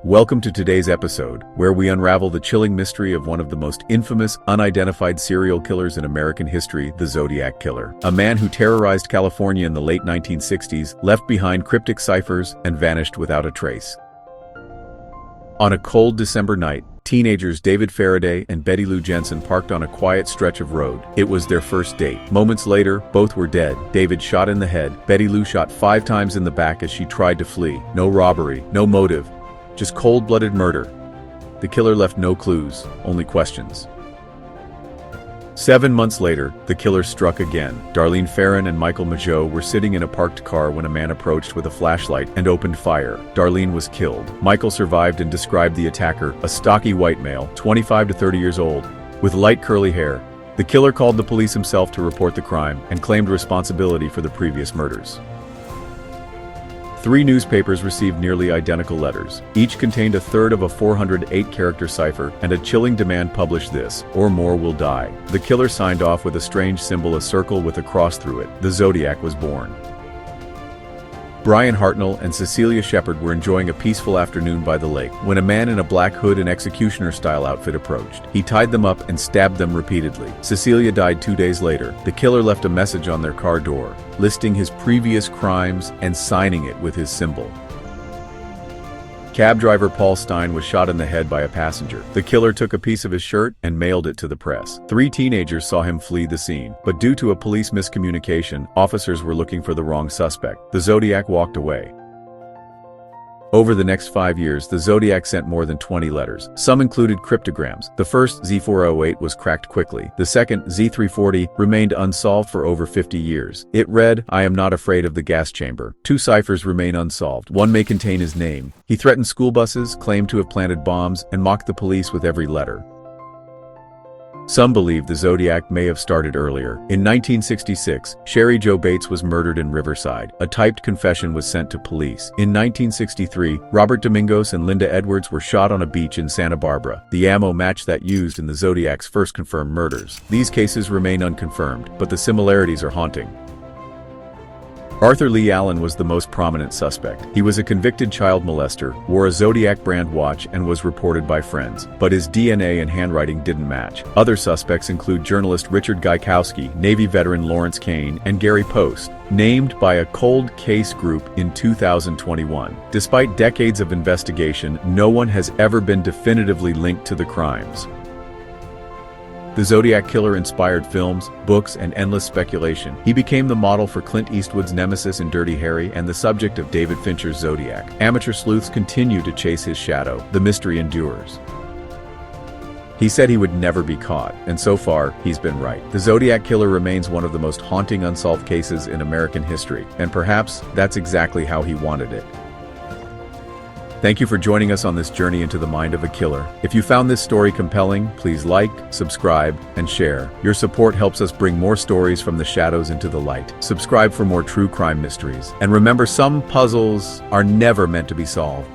Welcome to today's episode, where we unravel the chilling mystery of one of the most infamous, unidentified serial killers in American history, the Zodiac Killer. A man who terrorized California in the late 1960s, left behind cryptic ciphers, and vanished without a trace. On a cold December night, teenagers David Faraday and Betty Lou Jensen parked on a quiet stretch of road. It was their first date. Moments later, both were dead. David shot in the head. Betty Lou shot 5 times in the back as she tried to flee. No robbery, no motive. Just cold-blooded murder. The killer left no clues, only questions. 7 months later, the killer struck again. Darlene Ferrin and Michael Mageau were sitting in a parked car when a man approached with a flashlight and opened fire. Darlene was killed. Michael survived and described the attacker, a stocky white male, 25 to 30 years old, with light curly hair. The killer called the police himself to report the crime and claimed responsibility for the previous murders. 3 newspapers received nearly identical letters. Each contained a third of a 408-character cipher, and a chilling demand: publish this, or more will die. The killer signed off with a strange symbol, a circle with a cross through it. The Zodiac was born. Brian Hartnell and Cecilia Shepard were enjoying a peaceful afternoon by the lake when a man in a black hood and executioner-style outfit approached. He tied them up and stabbed them repeatedly. Cecilia died 2 days later. The killer left a message on their car door, listing his previous crimes and signing it with his symbol. Cab driver Paul Stein was shot in the head by a passenger. The killer took a piece of his shirt and mailed it to the press. 3 teenagers saw him flee the scene, but due to a police miscommunication, officers were looking for the wrong suspect. The Zodiac walked away. Over the next 5 years, the Zodiac sent more than 20 letters. Some included cryptograms. The first, Z408, was cracked quickly. The second, Z340, remained unsolved for over 50 years. It read, "I am not afraid of the gas chamber." 2 ciphers remain unsolved. One may contain his name. He threatened school buses, claimed to have planted bombs, and mocked the police with every letter. Some believe the Zodiac may have started earlier. In 1966, Sherry Jo Bates was murdered in Riverside. A typed confession was sent to police. In 1963, Robert Domingos and Linda Edwards were shot on a beach in Santa Barbara. The ammo matched that used in the Zodiac's first confirmed murders. These cases remain unconfirmed, but the similarities are haunting. Arthur Leigh Allen was the most prominent suspect. He was a convicted child molester, wore a Zodiac brand watch, and was reported by friends. But his DNA and handwriting didn't match. Other suspects include journalist Richard Gaikowski, Navy veteran Lawrence Kane, and Gary Post, named by a cold case group in 2021. Despite decades of investigation, no one has ever been definitively linked to the crimes. The Zodiac Killer inspired films, books, and endless speculation. He became the model for Clint Eastwood's nemesis in Dirty Harry and the subject of David Fincher's Zodiac. Amateur sleuths continue to chase his shadow. The mystery endures. He said he would never be caught, and so far, he's been right. The Zodiac Killer remains one of the most haunting unsolved cases in American history, and perhaps that's exactly how he wanted it. Thank you for joining us on this journey into the mind of a killer. If you found this story compelling, please like, subscribe, and share. Your support helps us bring more stories from the shadows into the light. Subscribe for more true crime mysteries. And remember, some puzzles are never meant to be solved.